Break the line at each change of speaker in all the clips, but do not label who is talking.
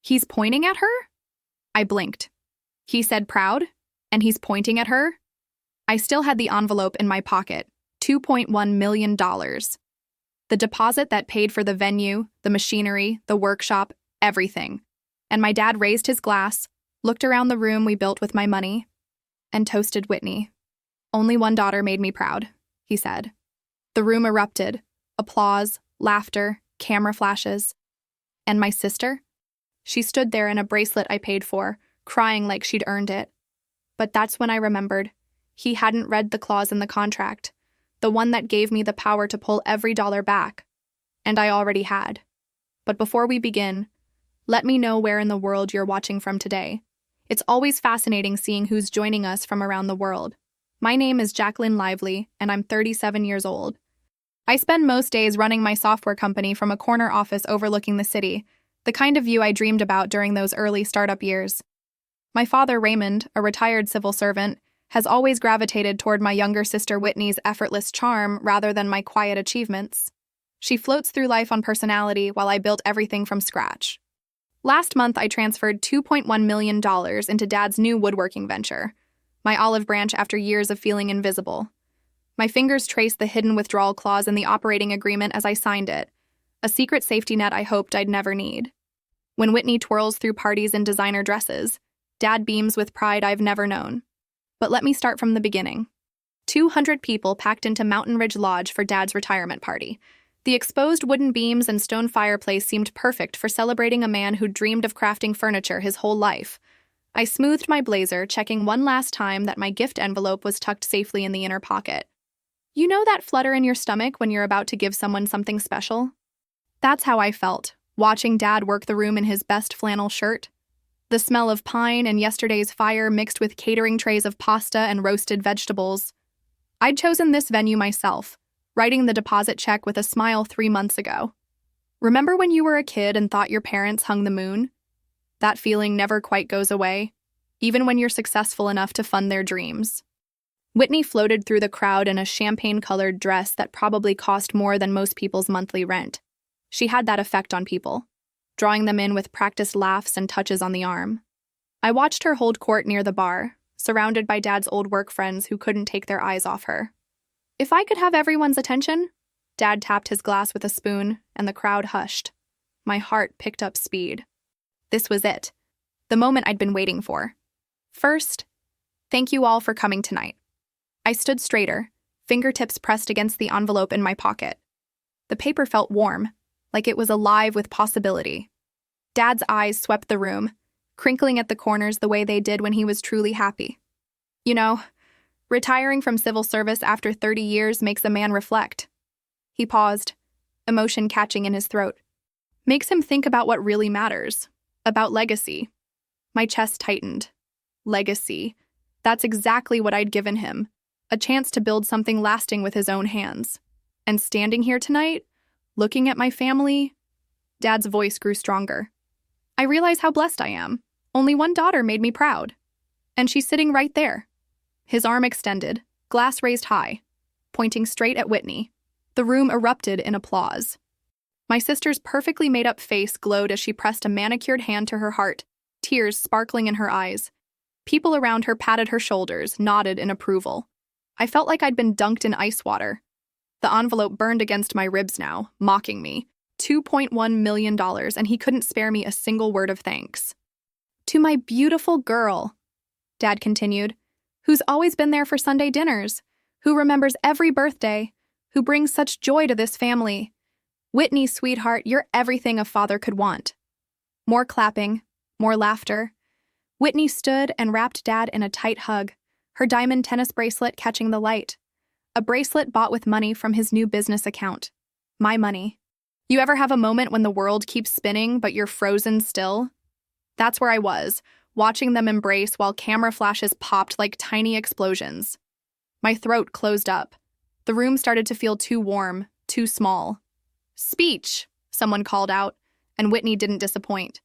He's pointing at her? I blinked. He said proud, and he's pointing at her? I still had the envelope in my pocket, $2.1 million. The deposit that paid for the venue, the machinery, the workshop, everything. And my dad raised his glass, looked around the room we built with my money, and toasted Whitney. Only one daughter made me proud, he said. The room erupted. Applause, laughter, camera flashes. And my sister? She stood there in a bracelet I paid for, crying like she'd earned it. But that's when I remembered. He hadn't read the clause in the contract, the one that gave me the power to pull every dollar back. And I already had. But before we begin, let me know where in the world you're watching from today. It's always fascinating seeing who's joining us from around the world. My name is Jacqueline Lively, and I'm 37 years old. I spend most days running my software company from a corner office overlooking the city, the kind of view I dreamed about during those early startup years. My father, Raymond, a retired civil servant, has always gravitated toward my younger sister Whitney's effortless charm rather than my quiet achievements. She floats through life on personality while I built everything from scratch. Last month, I transferred $2.1 million into Dad's new woodworking venture, my olive branch after years of feeling invisible. My fingers traced the hidden withdrawal clause in the operating agreement as I signed it, a secret safety net I hoped I'd never need. When Whitney twirls through parties in designer dresses, Dad beams with pride I've never known. But let me start from the beginning. 200 people packed into Mountain Ridge Lodge for Dad's retirement party. The exposed wooden beams and stone fireplace seemed perfect for celebrating a man who'd dreamed of crafting furniture his whole life. I smoothed my blazer, checking one last time that my gift envelope was tucked safely in the inner pocket. You know that flutter in your stomach when you're about to give someone something special? That's how I felt, watching Dad work the room in his best flannel shirt. The smell of pine and yesterday's fire mixed with catering trays of pasta and roasted vegetables. I'd chosen this venue myself, writing the deposit check with a smile 3 months ago. Remember when you were a kid and thought your parents hung the moon? That feeling never quite goes away, even when you're successful enough to fund their dreams. Whitney floated through the crowd in a champagne-colored dress that probably cost more than most people's monthly rent. She had that effect on people, drawing them in with practiced laughs and touches on the arm. I watched her hold court near the bar, surrounded by Dad's old work friends who couldn't take their eyes off her. If I could have everyone's attention? Dad tapped his glass with a spoon, and the crowd hushed. My heart picked up speed. This was it, the moment I'd been waiting for. First, thank you all for coming tonight. I stood straighter, fingertips pressed against the envelope in my pocket. The paper felt warm, like it was alive with possibility. Dad's eyes swept the room, crinkling at the corners the way they did when he was truly happy. You know, retiring from civil service after 30 years makes a man reflect. He paused, emotion catching in his throat. Makes him think about what really matters, about legacy. My chest tightened. Legacy. That's exactly what I'd given him. A chance to build something lasting with his own hands. And standing here tonight, looking at my family, Dad's voice grew stronger. I realize how blessed I am. Only one daughter made me proud. And she's sitting right there. His arm extended, glass raised high, pointing straight at Whitney. The room erupted in applause. My sister's perfectly made-up face glowed as she pressed a manicured hand to her heart, tears sparkling in her eyes. People around her patted her shoulders, nodded in approval. I felt like I'd been dunked in ice water. The envelope burned against my ribs now, mocking me. $2.1 million, and he couldn't spare me a single word of thanks. To my beautiful girl, Dad continued, who's always been there for Sunday dinners, who remembers every birthday, who brings such joy to this family. Whitney, sweetheart, you're everything a father could want. More clapping, more laughter. Whitney stood and wrapped Dad in a tight hug, her diamond tennis bracelet catching the light. A bracelet bought with money from his new business account. My money. You ever have a moment when the world keeps spinning, but you're frozen still? That's where I was, watching them embrace while camera flashes popped like tiny explosions. My throat closed up. The room started to feel too warm, too small. Speech, someone called out, and Whitney didn't disappoint.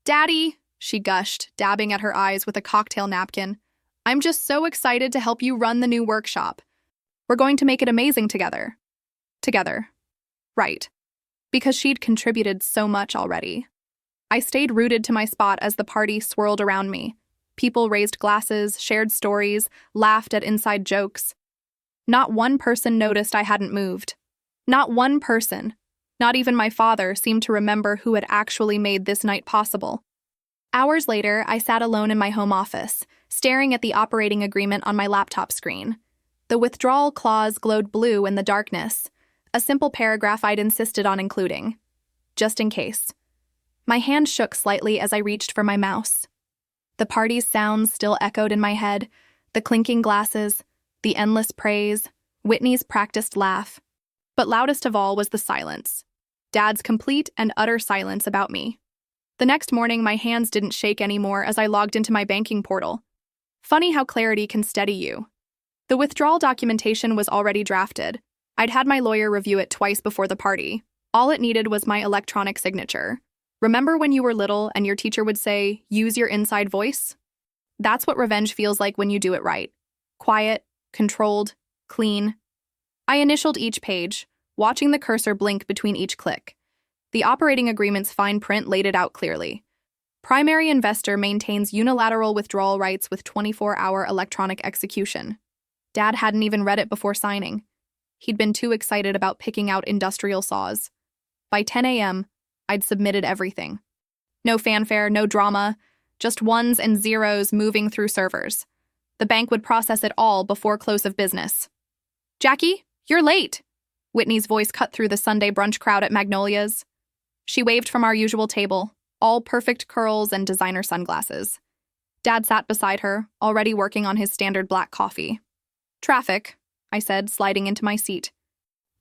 Daddy, she gushed, dabbing at her eyes with a cocktail napkin. I'm just so excited to help you run the new workshop. We're going to make it amazing together. Together. Right. Because she'd contributed so much already. I stayed rooted to my spot as the party swirled around me. People raised glasses, shared stories, laughed at inside jokes. Not one person noticed I hadn't moved. Not one person, not even my father, seemed to remember who had actually made this night possible. Hours later, I sat alone in my home office, staring at the operating agreement on my laptop screen. The withdrawal clause glowed blue in the darkness, a simple paragraph I'd insisted on including. Just in case. My hand shook slightly as I reached for my mouse. The party's sounds still echoed in my head, the clinking glasses, the endless praise, Whitney's practiced laugh. But loudest of all was the silence. Dad's complete and utter silence about me. The next morning, my hands didn't shake anymore as I logged into my banking portal. Funny how clarity can steady you. The withdrawal documentation was already drafted. I'd had my lawyer review it twice before the party. All it needed was my electronic signature. Remember when you were little and your teacher would say, "Use your inside voice"? That's what revenge feels like when you do it right. Quiet, controlled, clean. I initialed each page, watching the cursor blink between each click. The operating agreement's fine print laid it out clearly. Primary investor maintains unilateral withdrawal rights with 24-hour electronic execution. Dad hadn't even read it before signing. He'd been too excited about picking out industrial saws. By 10 a.m., I'd submitted everything. No fanfare, no drama, just ones and zeros moving through servers. The bank would process it all before close of business. "Jackie, you're late!" Whitney's voice cut through the Sunday brunch crowd at Magnolia's. She waved from our usual table, all perfect curls and designer sunglasses. Dad sat beside her, already working on his standard black coffee. "Traffic," I said, sliding into my seat.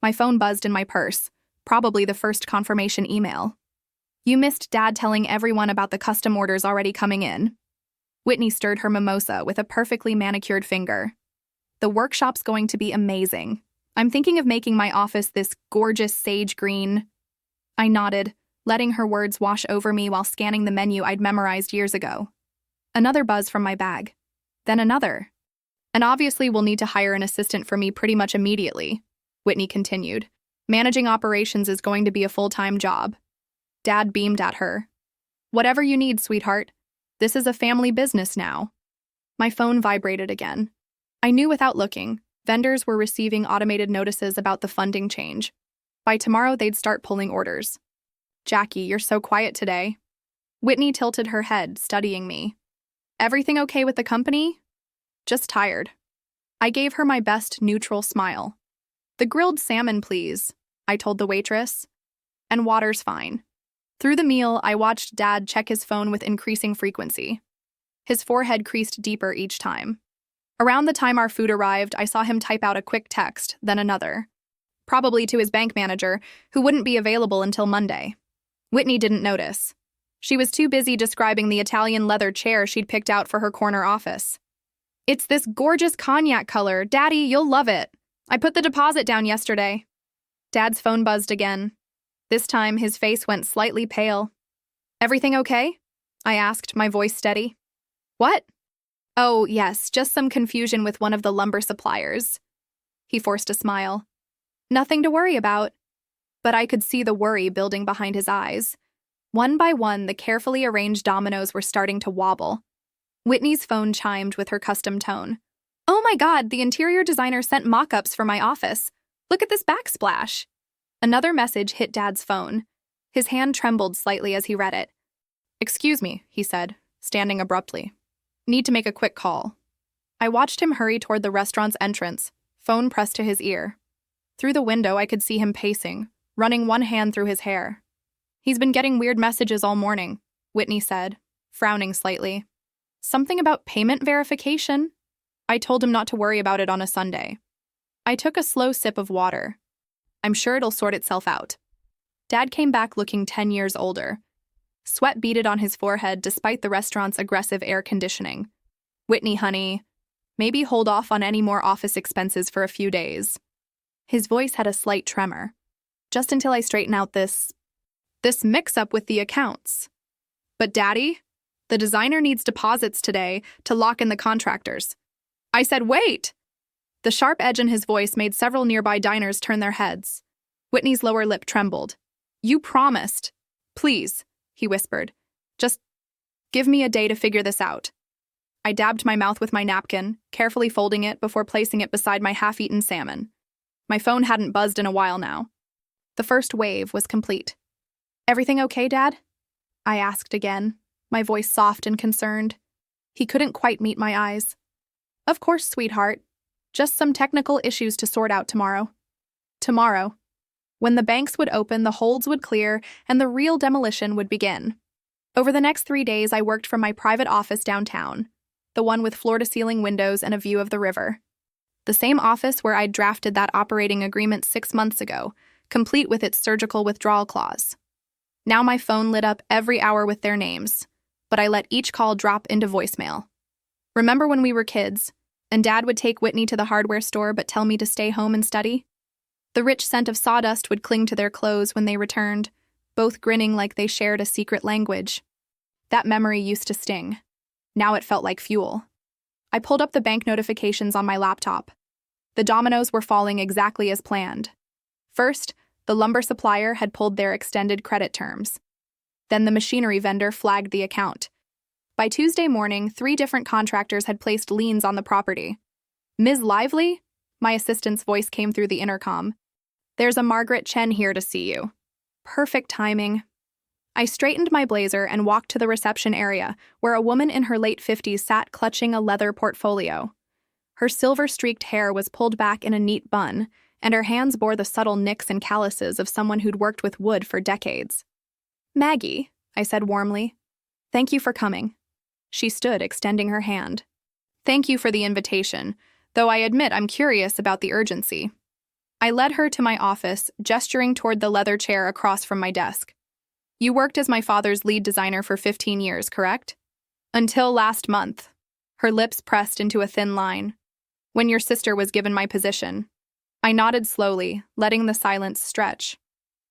My phone buzzed in my purse, probably the first confirmation email. "You missed Dad telling everyone about the custom orders already coming in." Whitney stirred her mimosa with a perfectly manicured finger. "The workshop's going to be amazing. I'm thinking of making my office this gorgeous sage green." I nodded, letting her words wash over me while scanning the menu I'd memorized years ago. Another buzz from my bag. Then another. "And obviously we'll need to hire an assistant for me pretty much immediately," Whitney continued. "Managing operations is going to be a full-time job." Dad beamed at her. "Whatever you need, sweetheart. This is a family business now." My phone vibrated again. I knew without looking, vendors were receiving automated notices about the funding change. By tomorrow, they'd start pulling orders. "Jackie, you're so quiet today." Whitney tilted her head, studying me. "Everything okay with the company?" "Just tired." I gave her my best neutral smile. "The grilled salmon, please," I told the waitress. "And water's fine." Through the meal, I watched Dad check his phone with increasing frequency. His forehead creased deeper each time. Around the time our food arrived, I saw him type out a quick text, then another. Probably to his bank manager, who wouldn't be available until Monday. Whitney didn't notice. She was too busy describing the Italian leather chair she'd picked out for her corner office. "It's this gorgeous cognac color. Daddy, you'll love it. I put the deposit down yesterday." Dad's phone buzzed again. This time, his face went slightly pale. "Everything okay?" I asked, my voice steady. "What?" "Oh, yes, just some confusion with one of the lumber suppliers." He forced a smile. "Nothing to worry about." But I could see the worry building behind his eyes. One by one, the carefully arranged dominoes were starting to wobble. Whitney's phone chimed with her custom tone. "Oh my God, the interior designer sent mock-ups for my office. Look at this backsplash." Another message hit Dad's phone. His hand trembled slightly as he read it. "Excuse me," he said, standing abruptly. "Need to make a quick call." I watched him hurry toward the restaurant's entrance, phone pressed to his ear. Through the window, I could see him pacing, running one hand through his hair. "He's been getting weird messages all morning," Whitney said, frowning slightly. "Something about payment verification." I told him not to worry about it on a Sunday. I took a slow sip of water. "I'm sure it'll sort itself out." Dad came back looking 10 years older. Sweat beaded on his forehead despite the restaurant's aggressive air conditioning. "Whitney, honey, maybe hold off on any more office expenses for a few days." His voice had a slight tremor. "Just until I straighten out this mix-up with the accounts." "But Daddy, the designer needs deposits today to lock in the contractors." I said, "Wait!" The sharp edge in his voice made several nearby diners turn their heads. Whitney's lower lip trembled. "You promised." "Please," he whispered, Just give me a day to figure this out. I dabbed my mouth with my napkin, carefully folding it before placing it beside my half-eaten salmon. My phone hadn't buzzed in a while now. The first wave was complete. Everything okay, Dad? I asked again, my voice soft and concerned. He couldn't quite meet my eyes. Of course, sweetheart. Just some technical issues to sort out tomorrow. Tomorrow. When the banks would open, the holds would clear, and the real demolition would begin. Over the next 3 days, I worked from my private office downtown, the one with floor-to-ceiling windows and a view of the river. The same office where I'd drafted that operating agreement 6 months ago, complete with its surgical withdrawal clause. Now my phone lit up every hour with their names, but I let each call drop into voicemail. Remember when we were kids, and Dad would take Whitney to the hardware store but tell me to stay home and study? The rich scent of sawdust would cling to their clothes when they returned, both grinning like they shared a secret language. That memory used to sting. Now it felt like fuel. I pulled up the bank notifications on my laptop. The dominoes were falling exactly as planned. First, the lumber supplier had pulled their extended credit terms. Then the machinery vendor flagged the account. By Tuesday morning, 3 different contractors had placed liens on the property. Ms. Lively? My assistant's voice came through the intercom. There's a Margaret Chen here to see you. Perfect timing. I straightened my blazer and walked to the reception area, where a woman in her late 50s sat clutching a leather portfolio. Her silver-streaked hair was pulled back in a neat bun, and her hands bore the subtle nicks and calluses of someone who'd worked with wood for decades. Maggie, I said warmly. Thank you for coming. She stood, extending her hand. Thank you for the invitation, though I admit I'm curious about the urgency. I led her to my office, gesturing toward the leather chair across from my desk. You worked as my father's lead designer for 15 years, correct? Until last month. Her lips pressed into a thin line. When your sister was given my position. I nodded slowly, letting the silence stretch.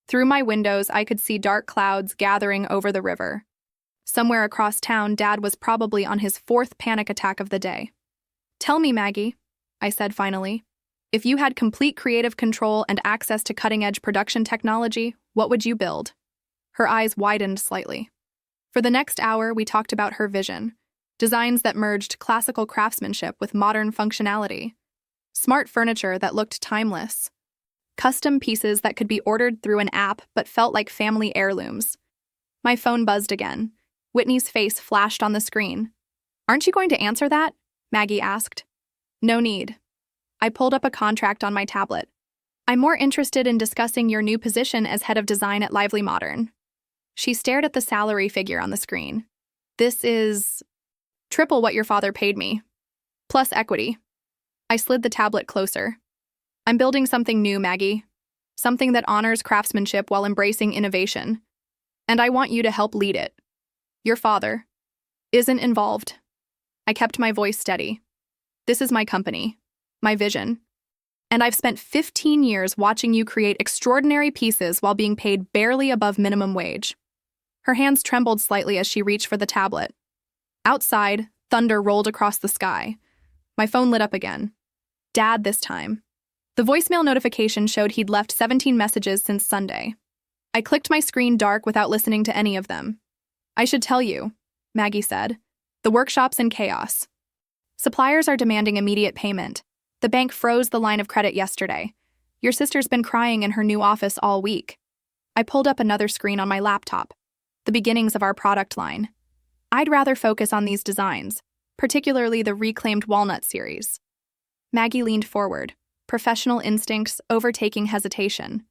Through my windows, I could see dark clouds gathering over the river. Somewhere across town, Dad was probably on his 4th panic attack of the day. Tell me, Maggie, I said finally. If you had complete creative control and access to cutting-edge production technology, what would you build? Her eyes widened slightly. For the next hour, we talked about her vision. Designs that merged classical craftsmanship with modern functionality. Smart furniture that looked timeless. Custom pieces that could be ordered through an app but felt like family heirlooms. My phone buzzed again. Whitney's face flashed on the screen. Aren't you going to answer that? Maggie asked. No need. I pulled up a contract on my tablet. I'm more interested in discussing your new position as head of design at Lively Modern. She stared at the salary figure on the screen. This is triple what your father paid me, plus equity. I slid the tablet closer. I'm building something new, Maggie. Something that honors craftsmanship while embracing innovation. And I want you to help lead it. Your father isn't involved. I kept my voice steady. This is my company, my vision. And I've spent 15 years watching you create extraordinary pieces while being paid barely above minimum wage. Her hands trembled slightly as she reached for the tablet. Outside, thunder rolled across the sky. My phone lit up again. Dad this time. The voicemail notification showed he'd left 17 messages since Sunday. I clicked my screen dark without listening to any of them. I should tell you, Maggie said. The workshop's in chaos. Suppliers are demanding immediate payment. The bank froze the line of credit yesterday. Your sister's been crying in her new office all week. I pulled up another screen on my laptop. The beginnings of our product line. I'd rather focus on these designs, particularly the reclaimed walnut series. Maggie leaned forward, professional instincts overtaking hesitation.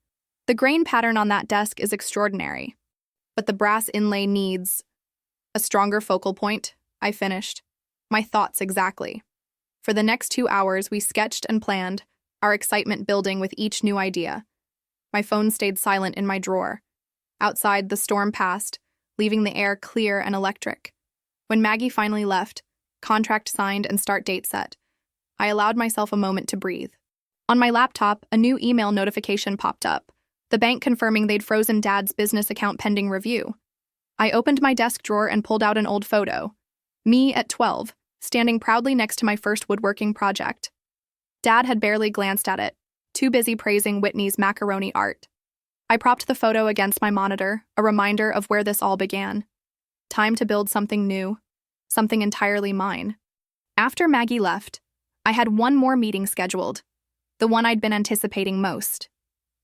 The grain pattern on that desk is extraordinary, but the brass inlay needs a stronger focal point, I finished. My thoughts exactly. For the next 2 hours, we sketched and planned, our excitement building with each new idea. My phone stayed silent in my drawer. Outside, the storm passed, leaving the air clear and electric. When Maggie finally left, contract signed and start date set, I allowed myself a moment to breathe. On my laptop, a new email notification popped up, the bank confirming they'd frozen Dad's business account pending review. I opened my desk drawer and pulled out an old photo. Me at 12, standing proudly next to my first woodworking project. Dad had barely glanced at it, too busy praising Whitney's macaroni art. I propped the photo against my monitor, a reminder of where this all began. Time to build something new, something entirely mine. After Maggie left, I had one more meeting scheduled, the one I'd been anticipating most.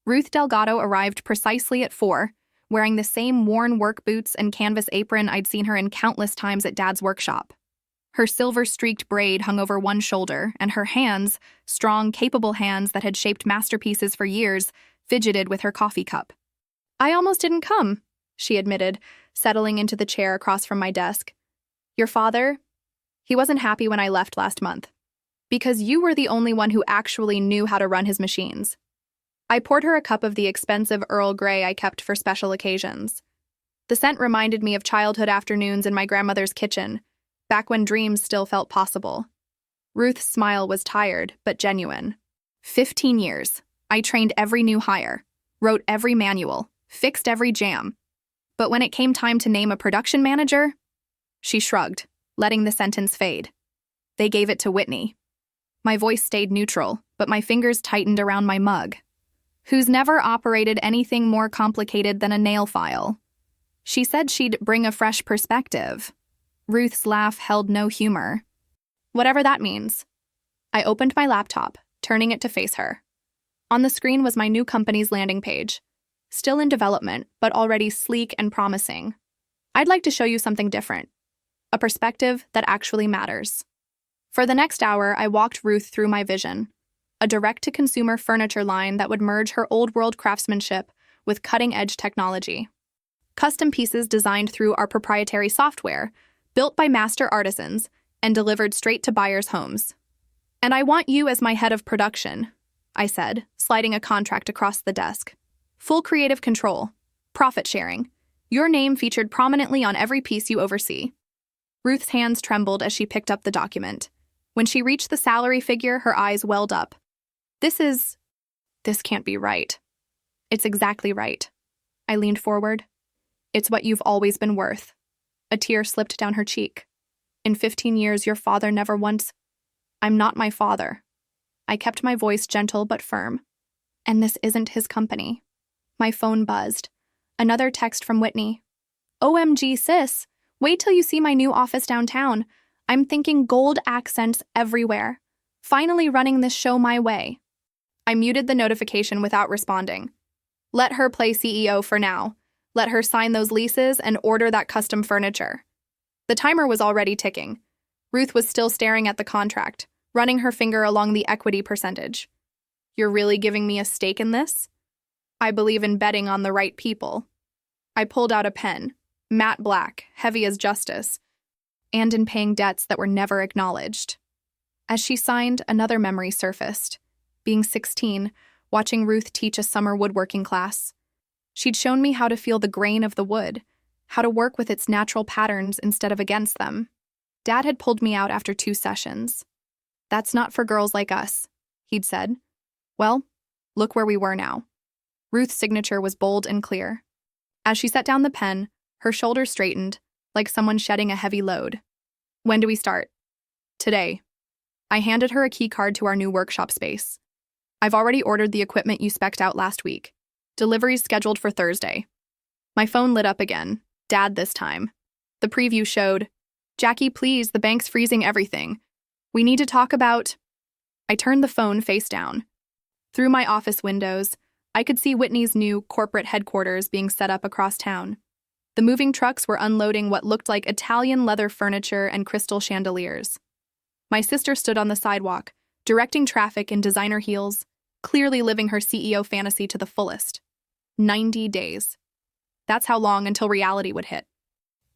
Ruth Delgado arrived precisely at 4, wearing the same worn work boots and canvas apron I'd seen her in countless times at Dad's workshop. Her silver-streaked braid hung over one shoulder, and her hands, strong, capable hands that had shaped masterpieces for years, fidgeted with her coffee cup. "I almost didn't come," she admitted, settling into the chair across from my desk. "Your father? He wasn't happy when I left last month. Because you were the only one who actually knew how to run his machines." I poured her a cup of the expensive Earl Grey I kept for special occasions. The scent reminded me of childhood afternoons in my grandmother's kitchen, back when dreams still felt possible. Ruth's smile was tired, but genuine. 15 years. I trained every new hire, wrote every manual, fixed every jam. But when it came time to name a production manager, she shrugged, letting the sentence fade. They gave it to Whitney. My voice stayed neutral, but my fingers tightened around my mug. "Who's never operated anything more complicated than a nail file." She said she'd bring a fresh perspective. Ruth's laugh held no humor. "Whatever that means." I opened my laptop, turning it to face her. On the screen was my new company's landing page. Still in development, but already sleek and promising. "I'd like to show you something different. A perspective that actually matters." For the next hour, I walked Ruth through my vision. A direct-to-consumer furniture line that would merge her old-world craftsmanship with cutting-edge technology. Custom pieces designed through our proprietary software, built by master artisans, and delivered straight to buyers' homes. "And I want you as my head of production," I said, sliding a contract across the desk. "Full creative control. Profit sharing. Your name featured prominently on every piece you oversee." Ruth's hands trembled as she picked up the document. When she reached the salary figure, her eyes welled up. This can't be right." "It's exactly right." I leaned forward. "It's what you've always been worth." A tear slipped down her cheek. "In 15 years, your father never once—" "I'm not my father." I kept my voice gentle but firm. "And this isn't his company." My phone buzzed. Another text from Whitney. "OMG, sis. Wait till you see my new office downtown. I'm thinking gold accents everywhere. Finally running this show my way." I muted the notification without responding. Let her play CEO for now. Let her sign those leases and order that custom furniture. The timer was already ticking. Ruth was still staring at the contract, running her finger along the equity percentage. "You're really giving me a stake in this?" "I believe in betting on the right people." I pulled out a pen, matte black, heavy as justice, and in paying debts that were never acknowledged. As she signed, another memory surfaced. Being 16, watching Ruth teach a summer woodworking class. She'd shown me how to feel the grain of the wood, how to work with its natural patterns instead of against them. Dad had pulled me out after 2 sessions. "That's not for girls like us," he'd said. Well, look where we were now. Ruth's signature was bold and clear. As she set down the pen, her shoulders straightened, like someone shedding a heavy load. "When do we start?" "Today." I handed her a key card to our new workshop space. "I've already ordered the equipment you spec'd out last week. Delivery's scheduled for Thursday." My phone lit up again, Dad this time. The preview showed, "Jackie, please, the bank's freezing everything. We need to talk about—" I turned the phone face down. Through my office windows, I could see Whitney's new corporate headquarters being set up across town. The moving trucks were unloading what looked like Italian leather furniture and crystal chandeliers. My sister stood on the sidewalk, directing traffic in designer heels, clearly living her CEO fantasy to the fullest. 90 days. That's how long until reality would hit.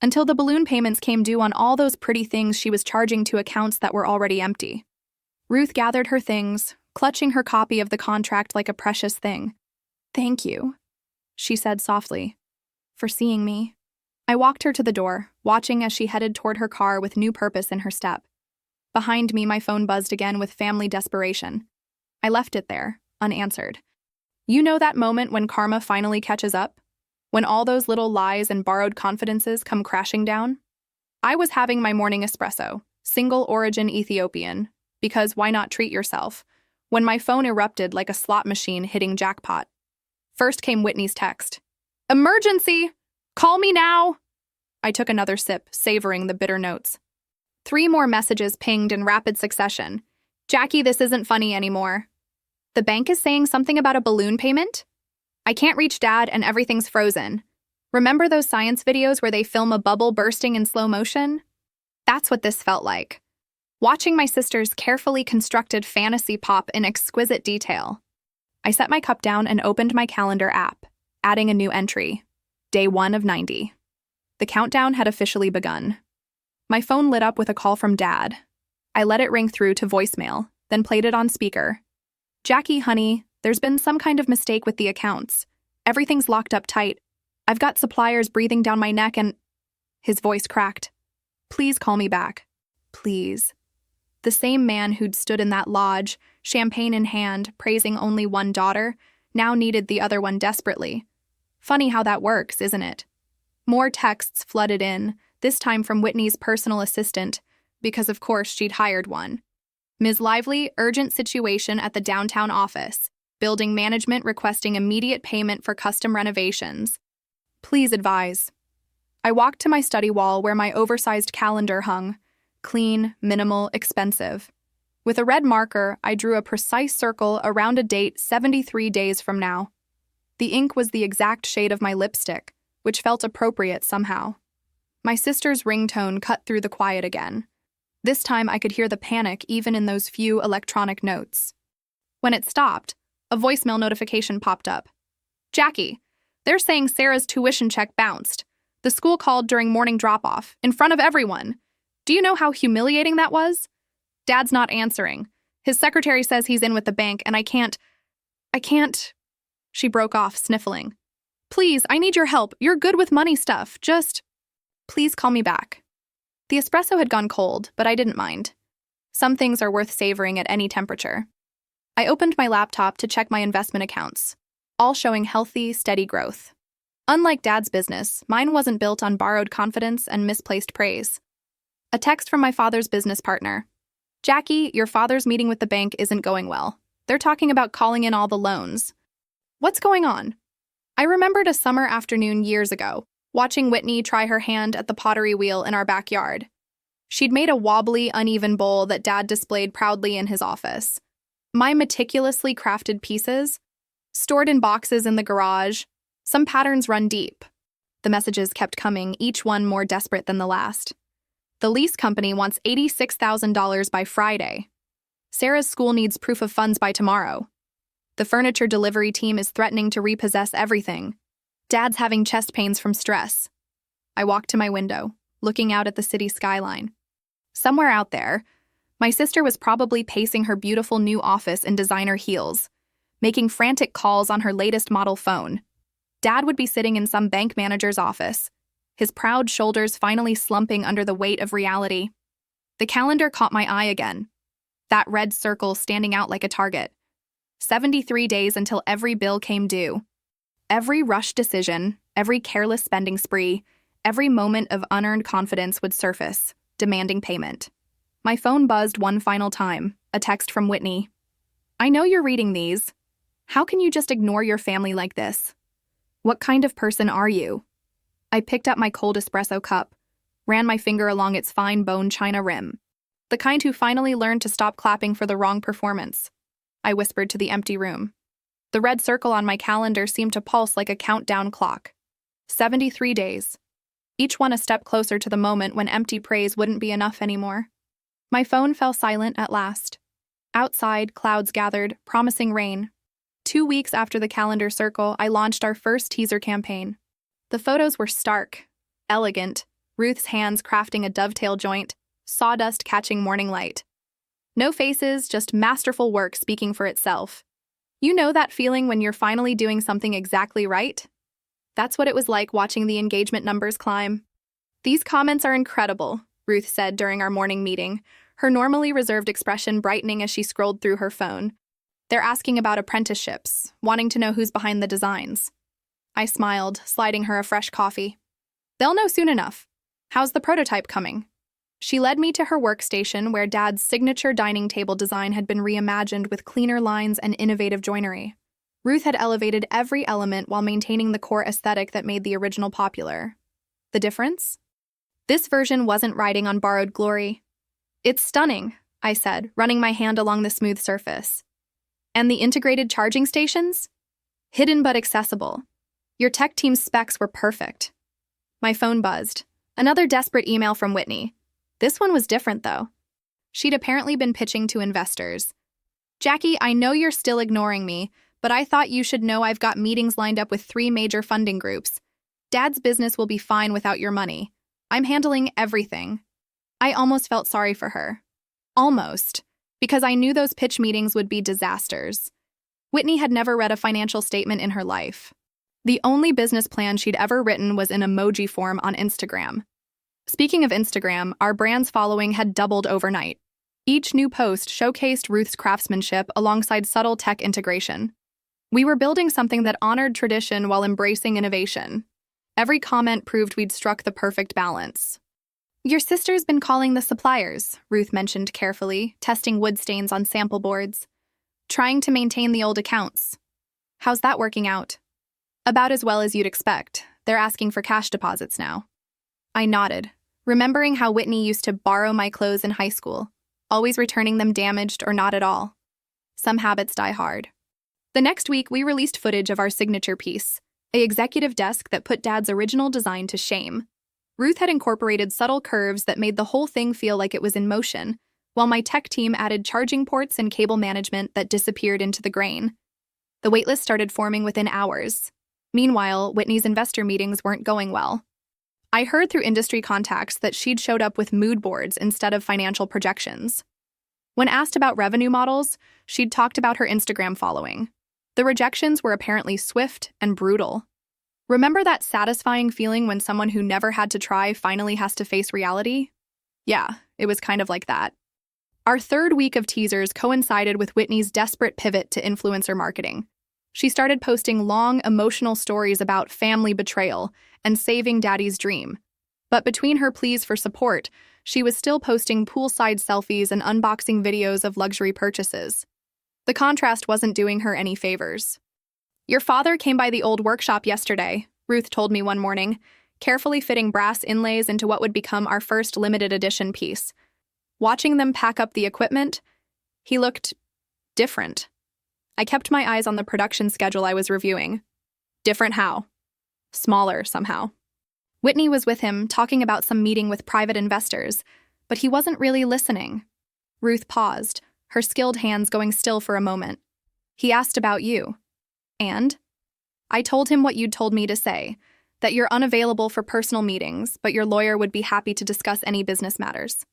Until the balloon payments came due on all those pretty things she was charging to accounts that were already empty. Ruth gathered her things, clutching her copy of the contract like a precious thing. "Thank you," she said softly, "for seeing me." I walked her to the door, watching as she headed toward her car with new purpose in her step. Behind me, my phone buzzed again with family desperation. I left it there, unanswered. You know that moment when karma finally catches up? When all those little lies and borrowed confidences come crashing down? I was having my morning espresso, single origin Ethiopian, because why not treat yourself, when my phone erupted like a slot machine hitting jackpot. First came Whitney's text. "Emergency! Call me now!" I took another sip, savoring the bitter notes. 3 more messages pinged in rapid succession. Jackie, this isn't funny anymore. The bank is saying something about a balloon payment? I can't reach Dad and everything's frozen. Remember those science videos where they film a bubble bursting in slow motion? That's what this felt like. Watching my sister's carefully constructed fantasy pop in exquisite detail. I set my cup down and opened my calendar app, adding a new entry. Day 1 of 90. The countdown had officially begun. My phone lit up with a call from Dad. I let it ring through to voicemail, then played it on speaker. Jackie, honey, there's been some kind of mistake with the accounts. Everything's locked up tight. I've got suppliers breathing down my neck and... His voice cracked. Please call me back. Please. The same man who'd stood in that lodge, champagne in hand, praising only one daughter, now needed the other one desperately. Funny how that works, isn't it? More texts flooded in, this time from Whitney's personal assistant, because of course she'd hired one. Ms. Lively, urgent situation at the downtown office. Building management requesting immediate payment for custom renovations. Please advise. I walked to my study wall where my oversized calendar hung. Clean, minimal, expensive. With a red marker, I drew a precise circle around a date 73 days from now. The ink was the exact shade of my lipstick, which felt appropriate somehow. My sister's ringtone cut through the quiet again. This time I could hear the panic even in those few electronic notes. When it stopped, a voicemail notification popped up. Jackie, they're saying Sarah's tuition check bounced. The school called during morning drop-off, in front of everyone. Do you know how humiliating that was? Dad's not answering. His secretary says he's in with the bank, and I can't... She broke off, sniffling. Please, I need your help. You're good with money stuff. Just... Please call me back. The espresso had gone cold, but I didn't mind. Some things are worth savoring at any temperature. I opened my laptop to check my investment accounts, all showing healthy, steady growth. Unlike Dad's business, mine wasn't built on borrowed confidence and misplaced praise. A text from my father's business partner. Jackie, your father's meeting with the bank isn't going well. They're talking about calling in all the loans. What's going on? I remembered a summer afternoon years ago, watching Whitney try her hand at the pottery wheel in our backyard. She'd made a wobbly, uneven bowl that Dad displayed proudly in his office. My meticulously crafted pieces, stored in boxes in the garage, some patterns run deep. The messages kept coming, each one more desperate than the last. The lease company wants $86,000 by Friday. Sarah's school needs proof of funds by tomorrow. The furniture delivery team is threatening to repossess everything. Dad's having chest pains from stress. I walked to my window, looking out at the city skyline. Somewhere out there, my sister was probably pacing her beautiful new office in designer heels, making frantic calls on her latest model phone. Dad would be sitting in some bank manager's office, his proud shoulders finally slumping under the weight of reality. The calendar caught my eye again, that red circle standing out like a target. 73 days until every bill came due. Every rushed decision, every careless spending spree, every moment of unearned confidence would surface, demanding payment. My phone buzzed one final time, a text from Whitney. I know you're reading these. How can you just ignore your family like this? What kind of person are you? I picked up my cold espresso cup, ran my finger along its fine bone china rim. The kind who finally learned to stop clapping for the wrong performance. I whispered to the empty room. The red circle on my calendar seemed to pulse like a countdown clock. 73 days. Each one a step closer to the moment when empty praise wouldn't be enough anymore. My phone fell silent at last. Outside, clouds gathered, promising rain. 2 weeks after the calendar circle, I launched our first teaser campaign. The photos were stark, elegant, Ruth's hands crafting a dovetail joint, sawdust catching morning light. No faces, just masterful work speaking for itself. You know that feeling when you're finally doing something exactly right? That's what it was like watching the engagement numbers climb. These comments are incredible, Ruth said during our morning meeting, her normally reserved expression brightening as she scrolled through her phone. They're asking about apprenticeships, wanting to know who's behind the designs. I smiled, sliding her a fresh coffee. They'll know soon enough. How's the prototype coming? She led me to her workstation where Dad's signature dining table design had been reimagined with cleaner lines and innovative joinery. Ruth had elevated every element while maintaining the core aesthetic that made the original popular. The difference? This version wasn't riding on borrowed glory. It's stunning, I said, running my hand along the smooth surface. And the integrated charging stations? Hidden but accessible. Your tech team's specs were perfect. My phone buzzed. Another desperate email from Whitney. This one was different, though. She'd apparently been pitching to investors. Jackie, I know you're still ignoring me, but I thought you should know I've got meetings lined up with 3 major funding groups. Dad's business will be fine without your money. I'm handling everything. I almost felt sorry for her. Almost. Because I knew those pitch meetings would be disasters. Whitney had never read a financial statement in her life. The only business plan she'd ever written was in emoji form on Instagram. Speaking of Instagram, our brand's following had doubled overnight. Each new post showcased Ruth's craftsmanship alongside subtle tech integration. We were building something that honored tradition while embracing innovation. Every comment proved we'd struck the perfect balance. Your sister's been calling the suppliers, Ruth mentioned carefully, testing wood stains on sample boards. Trying to maintain the old accounts. How's that working out? About as well as you'd expect. They're asking for cash deposits now. I nodded, remembering how Whitney used to borrow my clothes in high school, always returning them damaged or not at all. Some habits die hard. The next week, we released footage of our signature piece, an executive desk that put Dad's original design to shame. Ruth had incorporated subtle curves that made the whole thing feel like it was in motion, while my tech team added charging ports and cable management that disappeared into the grain. The waitlist started forming within hours. Meanwhile, Whitney's investor meetings weren't going well. I heard through industry contacts that she'd showed up with mood boards instead of financial projections. When asked about revenue models, she'd talked about her Instagram following. The rejections were apparently swift and brutal. Remember that satisfying feeling when someone who never had to try finally has to face reality? Yeah, it was kind of like that. Our third week of teasers coincided with Whitney's desperate pivot to influencer marketing. She started posting long, emotional stories about family betrayal and saving Daddy's dream. But between her pleas for support, she was still posting poolside selfies and unboxing videos of luxury purchases. The contrast wasn't doing her any favors. Your father came by the old workshop yesterday, Ruth told me one morning, carefully fitting brass inlays into what would become our first limited edition piece. Watching them pack up the equipment, he looked different. I kept my eyes on the production schedule I was reviewing. Different how? Smaller, somehow. Whitney was with him, talking about some meeting with private investors, but he wasn't really listening. Ruth paused, her skilled hands going still for a moment. He asked about you. And? I told him what you'd told me to say, that you're unavailable for personal meetings, but your lawyer would be happy to discuss any business matters.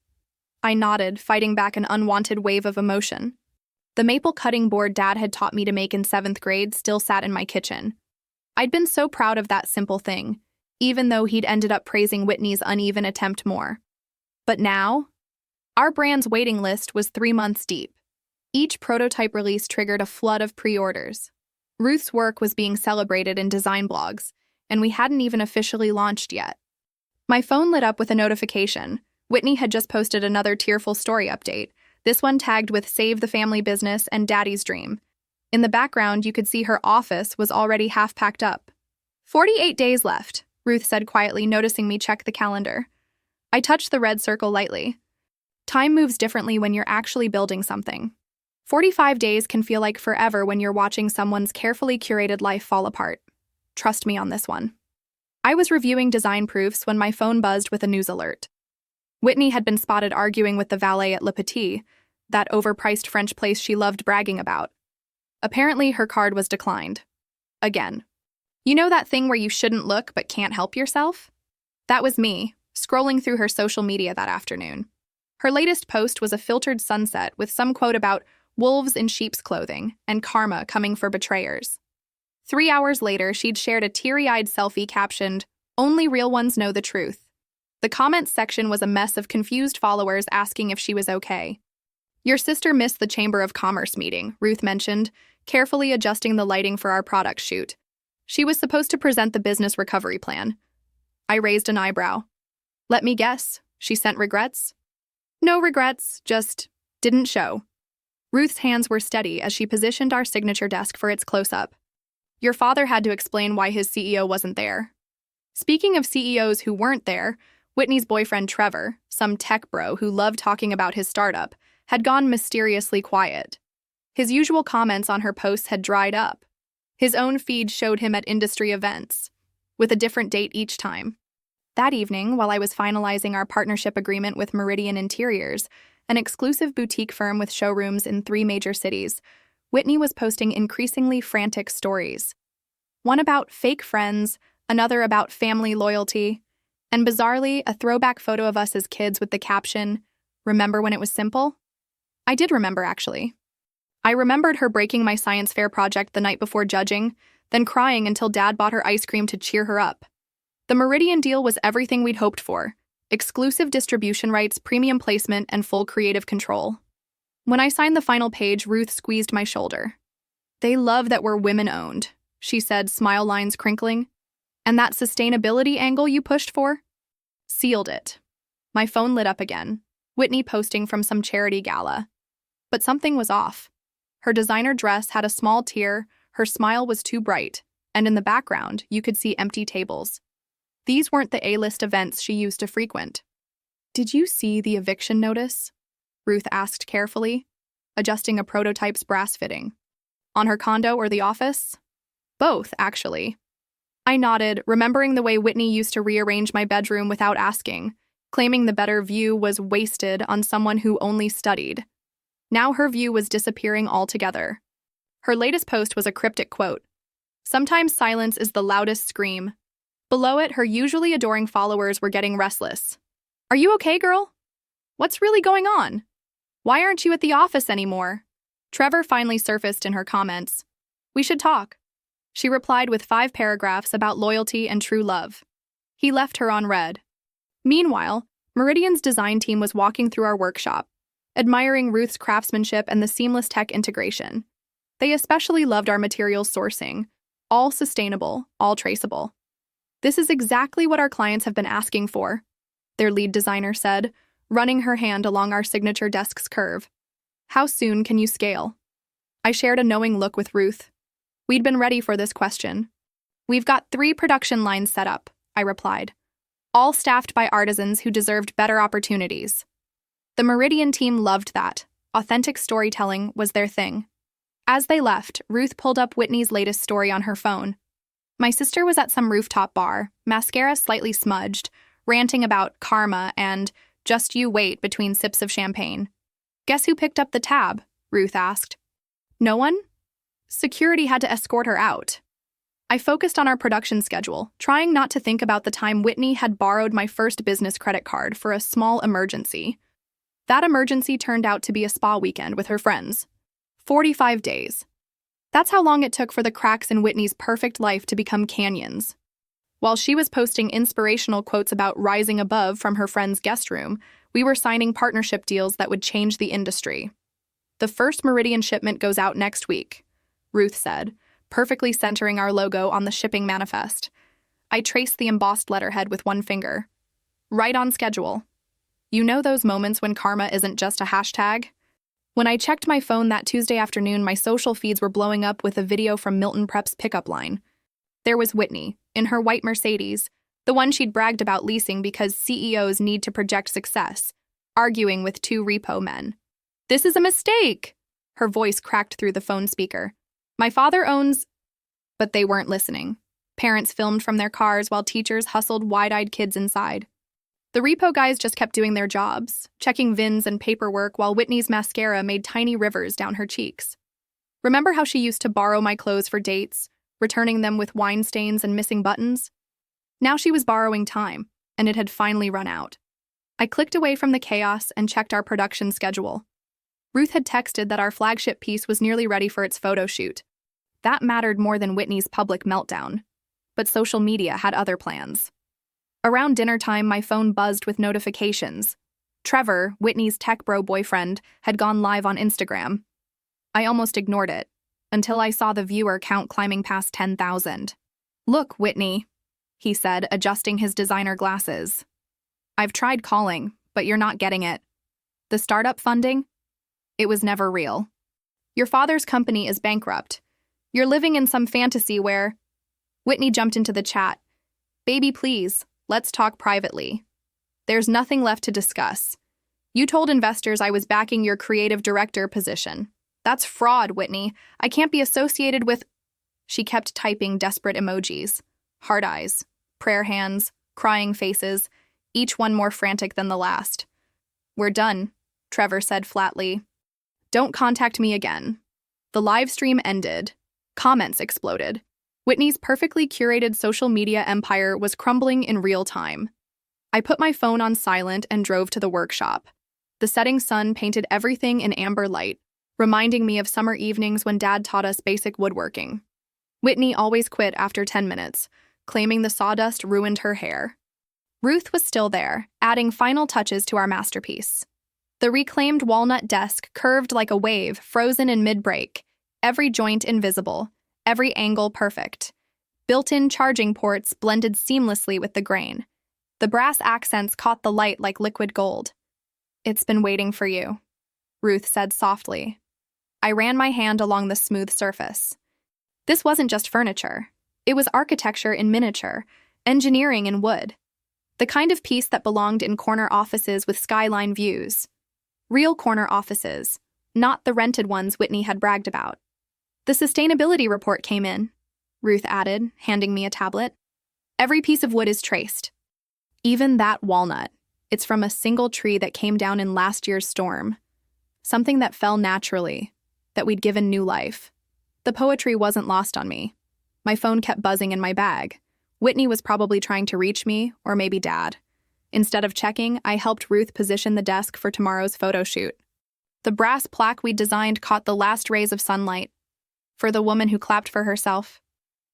I nodded, fighting back an unwanted wave of emotion. The maple cutting board Dad had taught me to make in 7th grade still sat in my kitchen. I'd been so proud of that simple thing, even though he'd ended up praising Whitney's uneven attempt more. But now? Our brand's waiting list was 3 months deep. Each prototype release triggered a flood of pre-orders. Ruth's work was being celebrated in design blogs, and we hadn't even officially launched yet. My phone lit up with a notification. Whitney had just posted another tearful story update, this one tagged with Save the Family Business and Daddy's Dream. In the background, you could see her office was already half packed up. 48 days left, Ruth said quietly, noticing me check the calendar. I touched the red circle lightly. Time moves differently when you're actually building something. 45 days can feel like forever when you're watching someone's carefully curated life fall apart. Trust me on this one. I was reviewing design proofs when my phone buzzed with a news alert. Whitney had been spotted arguing with the valet at Le Petit, that overpriced French place she loved bragging about. Apparently, her card was declined. Again. You know that thing where you shouldn't look but can't help yourself? That was me, scrolling through her social media that afternoon. Her latest post was a filtered sunset with some quote about wolves in sheep's clothing and karma coming for betrayers. 3 hours later, she'd shared a teary-eyed selfie captioned, "Only real ones know the truth." The comments section was a mess of confused followers asking if she was okay. Your sister missed the Chamber of Commerce meeting, Ruth mentioned, carefully adjusting the lighting for our product shoot. She was supposed to present the business recovery plan. I raised an eyebrow. Let me guess, she sent regrets? No regrets, just didn't show. Ruth's hands were steady as she positioned our signature desk for its close-up. Your father had to explain why his CEO wasn't there. Speaking of CEOs who weren't there, Whitney's boyfriend Trevor, some tech bro who loved talking about his startup, had gone mysteriously quiet. His usual comments on her posts had dried up. His own feed showed him at industry events, with a different date each time. That evening, while I was finalizing our partnership agreement with Meridian Interiors, an exclusive boutique firm with showrooms in 3 major cities, Whitney was posting increasingly frantic stories. One about fake friends, another about family loyalty, and bizarrely, a throwback photo of us as kids with the caption, "Remember when it was simple?" I did remember, actually. I remembered her breaking my science fair project the night before judging, then crying until Dad bought her ice cream to cheer her up. The Meridian deal was everything we'd hoped for: exclusive distribution rights, premium placement, and full creative control. When I signed the final page, Ruth squeezed my shoulder. "They love that we're women-owned," she said, smile lines crinkling. "And that sustainability angle you pushed for? Sealed it." My phone lit up again, Whitney posting from some charity gala. But something was off. Her designer dress had a small tear, her smile was too bright, and in the background, you could see empty tables. These weren't the A-list events she used to frequent. "Did you see the eviction notice?" Ruth asked carefully, adjusting a prototype's brass fitting. "On her condo or the office?" "Both, actually." I nodded, remembering the way Whitney used to rearrange my bedroom without asking, claiming the better view was wasted on someone who only studied. Now her view was disappearing altogether. Her latest post was a cryptic quote. "Sometimes silence is the loudest scream." Below it, her usually adoring followers were getting restless. "Are you okay, girl? What's really going on? Why aren't you at the office anymore?" Trevor finally surfaced in her comments. "We should talk." She replied with 5 paragraphs about loyalty and true love. He left her on read. Meanwhile, Meridian's design team was walking through our workshop, admiring Ruth's craftsmanship and the seamless tech integration. They especially loved our materials sourcing, all sustainable, all traceable. "This is exactly what our clients have been asking for," their lead designer said, running her hand along our signature desk's curve. "How soon can you scale?" I shared a knowing look with Ruth. We'd been ready for this question. "We've got 3 production lines set up," I replied, all staffed by artisans who deserved better opportunities. The Meridian team loved that. Authentic storytelling was their thing. As they left, Ruth pulled up Whitney's latest story on her phone. My sister was at some rooftop bar, mascara slightly smudged, ranting about karma and "just you wait" between sips of champagne. "Guess who picked up the tab?" Ruth asked. "No one?" Security had to escort her out. I focused on our production schedule, trying not to think about the time Whitney had borrowed my first business credit card for a small emergency. That emergency turned out to be a spa weekend with her friends. 45 days. That's how long it took for the cracks in Whitney's perfect life to become canyons. While she was posting inspirational quotes about rising above from her friend's guest room, we were signing partnership deals that would change the industry. "The first Meridian shipment goes out next week," Ruth said, perfectly centering our logo on the shipping manifest. I traced the embossed letterhead with one finger. "Right on schedule." You know those moments when karma isn't just a hashtag? When I checked my phone that Tuesday afternoon, my social feeds were blowing up with a video from Milton Prep's pickup line. There was Whitney, in her white Mercedes, the one she'd bragged about leasing because CEOs need to project success, arguing with 2 repo men. "This is a mistake!" Her voice cracked through the phone speaker. "My father owns—" But they weren't listening. Parents filmed from their cars while teachers hustled wide-eyed kids inside. The repo guys just kept doing their jobs, checking VINs and paperwork while Whitney's mascara made tiny rivers down her cheeks. Remember how she used to borrow my clothes for dates, returning them with wine stains and missing buttons? Now she was borrowing time, and it had finally run out. I clicked away from the chaos and checked our production schedule. Ruth had texted that our flagship piece was nearly ready for its photo shoot. That mattered more than Whitney's public meltdown. But social media had other plans. Around dinner time, my phone buzzed with notifications. Trevor, Whitney's tech bro boyfriend, had gone live on Instagram. I almost ignored it, until I saw the viewer count climbing past 10,000. "Look, Whitney," he said, adjusting his designer glasses. "I've tried calling, but you're not getting it. The startup funding? It was never real. Your father's company is bankrupt. You're living in some fantasy where—" Whitney jumped into the chat. "Baby, please, let's talk privately." There's nothing left to discuss. You told investors I was backing your creative director position. That's fraud, Whitney. I can't be associated with... She kept typing desperate emojis. Heart eyes, prayer hands, crying faces, each one more frantic than the last. We're done, Trevor said flatly. Don't contact me again. The live stream ended. Comments exploded. Whitney's perfectly curated social media empire was crumbling in real time. I put my phone on silent and drove to the workshop. The setting sun painted everything in amber light, reminding me of summer evenings when Dad taught us basic woodworking. Whitney always quit after 10 minutes, claiming the sawdust ruined her hair. Ruth was still there, adding final touches to our masterpiece. The reclaimed walnut desk curved like a wave, frozen in mid-break, every joint invisible, every angle perfect. Built-in charging ports blended seamlessly with the grain. The brass accents caught the light like liquid gold. It's been waiting for you, Ruth said softly. I ran my hand along the smooth surface. This wasn't just furniture. It was architecture in miniature, engineering in wood. The kind of piece that belonged in corner offices with skyline views. Real corner offices, not the rented ones Whitney had bragged about. The sustainability report came in, Ruth added, handing me a tablet. Every piece of wood is traced. Even that walnut. It's from a single tree that came down in last year's storm. Something that fell naturally, that we'd given new life. The poetry wasn't lost on me. My phone kept buzzing in my bag. Whitney was probably trying to reach me, or maybe Dad. Instead of checking, I helped Ruth position the desk for tomorrow's photo shoot. The brass plaque we'd designed caught the last rays of sunlight. For the woman who clapped for herself.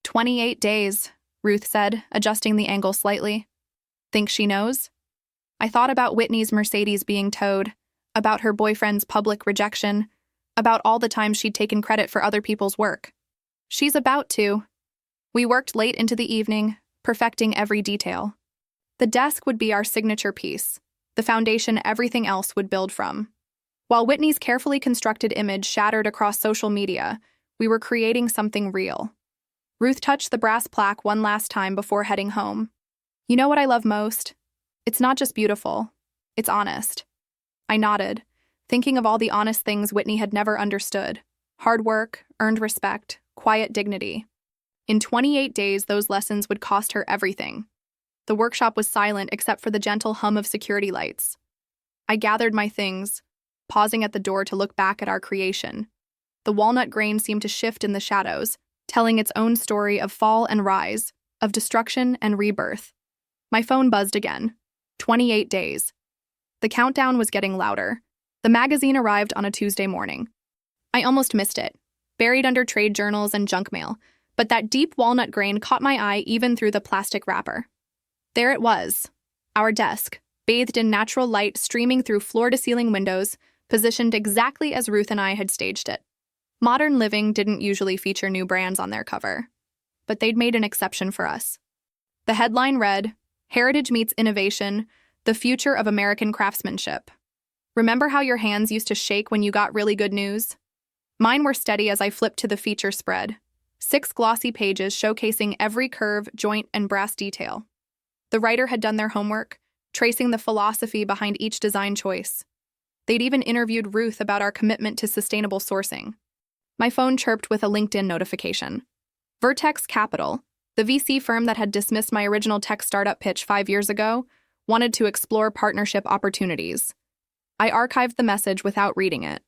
28 days, Ruth said, adjusting the angle slightly. Think she knows? I thought about Whitney's Mercedes being towed, about her boyfriend's public rejection, about all the times she'd taken credit for other people's work. She's about to. We worked late into the evening, perfecting every detail. The desk would be our signature piece, the foundation everything else would build from. While Whitney's carefully constructed image shattered across social media, we were creating something real. Ruth touched the brass plaque one last time before heading home. You know what I love most? It's not just beautiful, it's honest. I nodded, thinking of all the honest things Whitney had never understood. Hard work, earned respect, quiet dignity. In 28 days, those lessons would cost her everything. The workshop was silent except for the gentle hum of security lights. I gathered my things, pausing at the door to look back at our creation. The walnut grain seemed to shift in the shadows, telling its own story of fall and rise, of destruction and rebirth. My phone buzzed again. 28 days. The countdown was getting louder. The magazine arrived on a Tuesday morning. I almost missed it, buried under trade journals and junk mail, but that deep walnut grain caught my eye even through the plastic wrapper. There it was, our desk, bathed in natural light streaming through floor-to-ceiling windows, positioned exactly as Ruth and I had staged it. Modern Living didn't usually feature new brands on their cover, but they'd made an exception for us. The headline read, Heritage Meets Innovation, the Future of American Craftsmanship. Remember how your hands used to shake when you got really good news? Mine were steady as I flipped to the feature spread. 6 glossy pages showcasing every curve, joint, and brass detail. The writer had done their homework, tracing the philosophy behind each design choice. They'd even interviewed Ruth about our commitment to sustainable sourcing. My phone chirped with a LinkedIn notification. Vertex Capital, the VC firm that had dismissed my original tech startup pitch 5 years ago, wanted to explore partnership opportunities. I archived the message without reading it.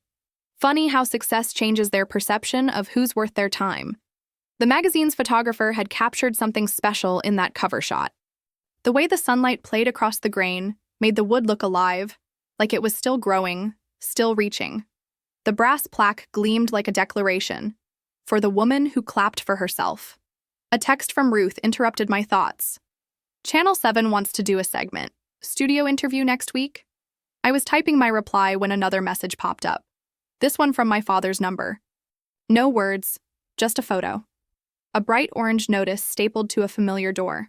Funny how success changes their perception of who's worth their time. The magazine's photographer had captured something special in that cover shot. The way the sunlight played across the grain made the wood look alive, like it was still growing, still reaching. The brass plaque gleamed like a declaration, for the woman who clapped for herself. A text from Ruth interrupted my thoughts. Channel 7 wants to do a segment. Studio interview next week? I was typing my reply when another message popped up. This one from my father's number. No words, just a photo. A bright orange notice stapled to a familiar door.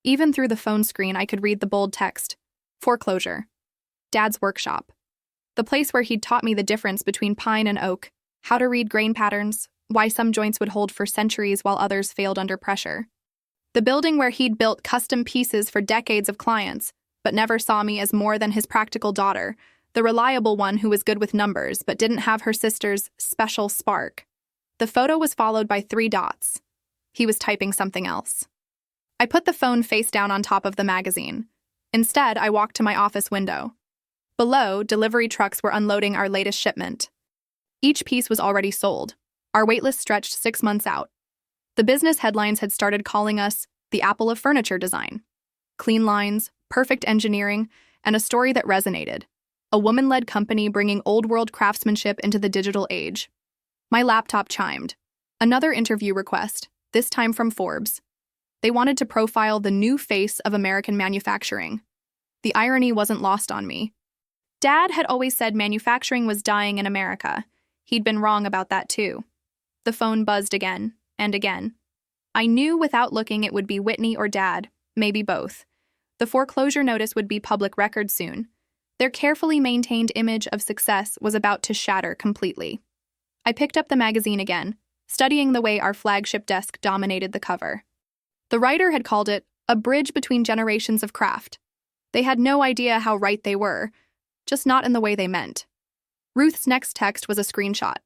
Even through the phone screen, I could read the bold text. Foreclosure. Dad's workshop. The place where he'd taught me the difference between pine and oak, how to read grain patterns, why some joints would hold for centuries while others failed under pressure. The building where he'd built custom pieces for decades of clients, but never saw me as more than his practical daughter, the reliable one who was good with numbers but didn't have her sister's special spark. The photo was followed by 3 dots. He was typing something else. I put the phone face down on top of the magazine. Instead, I walked to my office window. Below, delivery trucks were unloading our latest shipment. Each piece was already sold. Our waitlist stretched 6 months out. The business headlines had started calling us the Apple of furniture design. Clean lines, perfect engineering, and a story that resonated. A woman-led company bringing old-world craftsmanship into the digital age. My laptop chimed. Another interview request, this time from Forbes. They wanted to profile the new face of American manufacturing. The irony wasn't lost on me. Dad had always said manufacturing was dying in America. He'd been wrong about that too. The phone buzzed again and again. I knew without looking it would be Whitney or Dad, maybe both. The foreclosure notice would be public record soon. Their carefully maintained image of success was about to shatter completely. I picked up the magazine again, studying the way our flagship desk dominated the cover. The writer had called it a bridge between generations of craft. They had no idea how right they were, just not in the way they meant. Ruth's next text was a screenshot.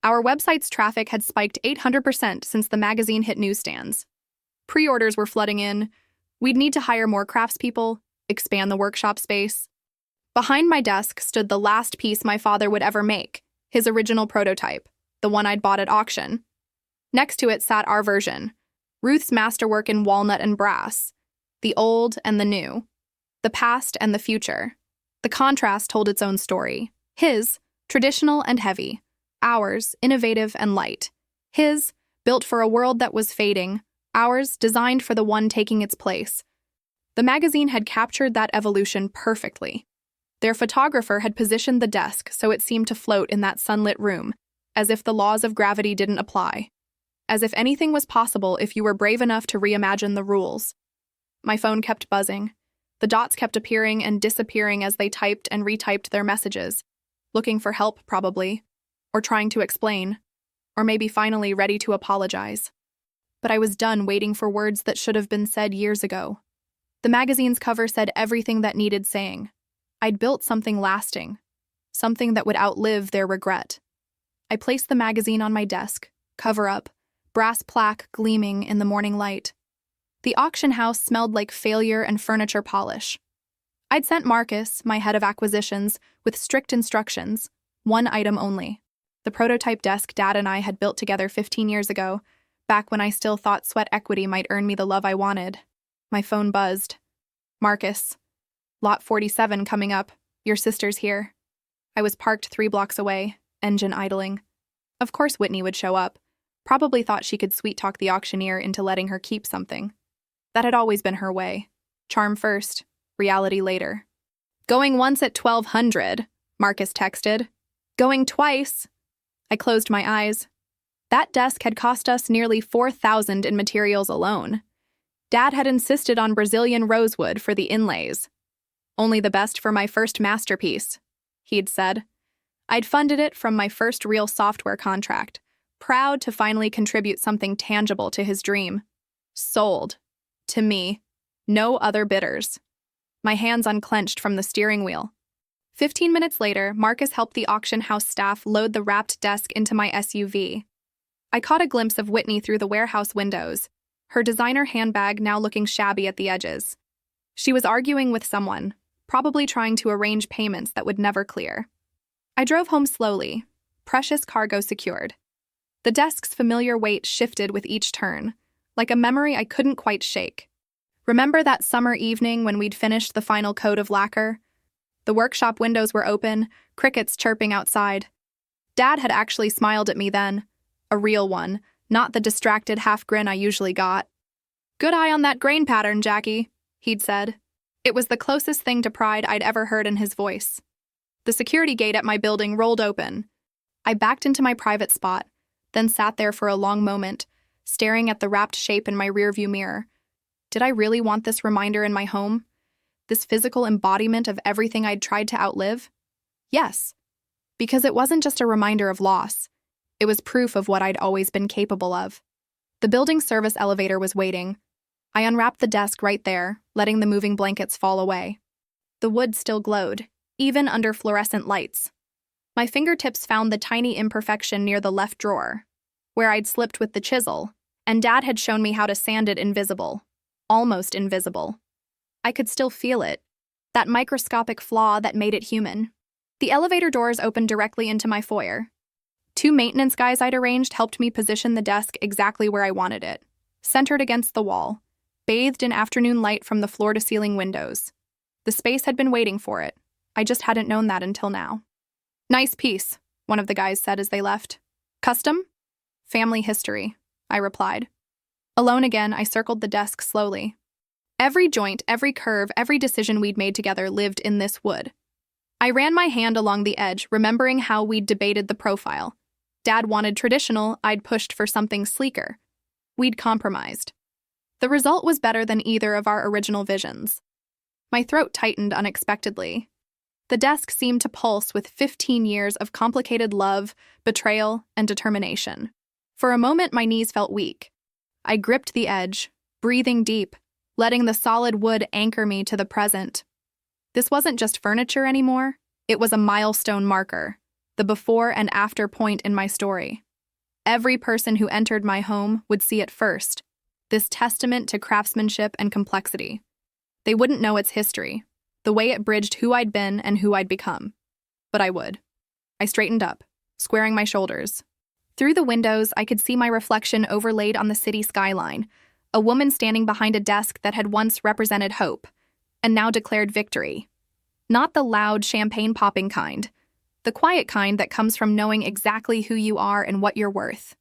Our website's traffic had spiked 800% since the magazine hit newsstands. Pre-orders were flooding in. We'd need to hire more craftspeople, expand the workshop space. Behind my desk stood the last piece my father would ever make, his original prototype, the one I'd bought at auction. Next to it sat our version, Ruth's masterwork in walnut and brass, the old and the new, the past and the future. The contrast told its own story. His, traditional and heavy. Ours, innovative and light. His, built for a world that was fading. Ours, designed for the one taking its place. The magazine had captured that evolution perfectly. Their photographer had positioned the desk so it seemed to float in that sunlit room, as if the laws of gravity didn't apply. As if anything was possible if you were brave enough to reimagine the rules. My phone kept buzzing. The dots kept appearing and disappearing as they typed and retyped their messages, looking for help, probably, or trying to explain, or maybe finally ready to apologize. But I was done waiting for words that should have been said years ago. The magazine's cover said everything that needed saying. I'd built something lasting, something that would outlive their regret. I placed the magazine on my desk, cover up, brass plaque gleaming in the morning light. The auction house smelled like failure and furniture polish. I'd sent Marcus, my head of acquisitions, with strict instructions, one item only. The prototype desk Dad and I had built together 15 years ago, back when I still thought sweat equity might earn me the love I wanted. My phone buzzed. Marcus. Lot 47 coming up. Your sister's here. I was parked 3 blocks away, engine idling. Of course Whitney would show up. Probably thought she could sweet-talk the auctioneer into letting her keep something. That had always been her way. Charm first, reality later. Going once at 1200, Marcus texted. Going twice. I closed my eyes. That desk had cost us nearly $4,000 in materials alone. Dad had insisted on Brazilian rosewood for the inlays. Only the best for my first masterpiece, he'd said. I'd funded it from my first real software contract, proud to finally contribute something tangible to his dream. Sold. To me. No other bidders. My hands unclenched from the steering wheel. 15 minutes later, Marcus helped the auction house staff load the wrapped desk into my SUV. I caught a glimpse of Whitney through the warehouse windows, her designer handbag now looking shabby at the edges. She was arguing with someone, probably trying to arrange payments that would never clear. I drove home slowly, precious cargo secured. The desk's familiar weight shifted with each turn, like a memory I couldn't quite shake. Remember that summer evening when we'd finished the final coat of lacquer? The workshop windows were open, crickets chirping outside. Dad had actually smiled at me then. A real one, not the distracted half grin I usually got. Good eye on that grain pattern, Jackie, he'd said. It was the closest thing to pride I'd ever heard in his voice. The security gate at my building rolled open. I backed into my private spot, then sat there for a long moment, staring at the wrapped shape in my rearview mirror. Did I really want this reminder in my home? This physical embodiment of everything I'd tried to outlive? Yes, because it wasn't just a reminder of loss. It was proof of what I'd always been capable of. The building service elevator was waiting. I unwrapped the desk right there, letting the moving blankets fall away. The wood still glowed, even under fluorescent lights. My fingertips found the tiny imperfection near the left drawer, where I'd slipped with the chisel, and Dad had shown me how to sand it invisible. Almost invisible. I could still feel it, that microscopic flaw that made it human. The elevator doors opened directly into my foyer. 2 maintenance guys I'd arranged helped me position the desk exactly where I wanted it, centered against the wall, bathed in afternoon light from the floor-to-ceiling windows. The space had been waiting for it. I just hadn't known that until now. "Nice piece," one of the guys said as they left. "Custom?" "Family history," I replied. Alone again, I circled the desk slowly. Every joint, every curve, every decision we'd made together lived in this wood. I ran my hand along the edge, remembering how we'd debated the profile. Dad wanted traditional, I'd pushed for something sleeker. We'd compromised. The result was better than either of our original visions. My throat tightened unexpectedly. The desk seemed to pulse with 15 years of complicated love, betrayal, and determination. For a moment, my knees felt weak. I gripped the edge, breathing deep, letting the solid wood anchor me to the present. This wasn't just furniture anymore. It was a milestone marker, the before and after point in my story. Every person who entered my home would see it first, this testament to craftsmanship and complexity. They wouldn't know its history, the way it bridged who I'd been and who I'd become. But I would. I straightened up, squaring my shoulders. Through the windows, I could see my reflection overlaid on the city skyline, a woman standing behind a desk that had once represented hope, and now declared victory. Not the loud, champagne-popping kind, the quiet kind that comes from knowing exactly who you are and what you're worth.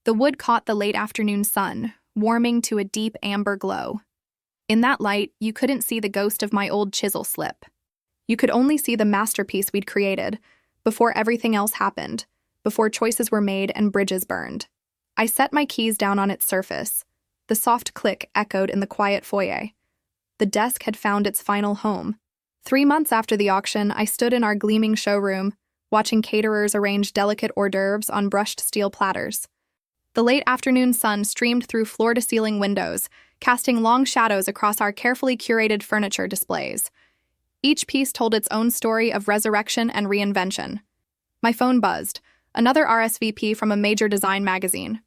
The wood caught the late afternoon sun, warming to a deep amber glow. In that light, you couldn't see the ghost of my old chisel slip. You could only see the masterpiece we'd created, before everything else happened, before choices were made and bridges burned. I set my keys down on its surface. The soft click echoed in the quiet foyer. The desk had found its final home. 3 months after the auction, I stood in our gleaming showroom, watching caterers arrange delicate hors d'oeuvres on brushed steel platters. The late afternoon sun streamed through floor-to-ceiling windows, casting long shadows across our carefully curated furniture displays. Each piece told its own story of resurrection and reinvention. My phone buzzed, another RSVP from a major design magazine.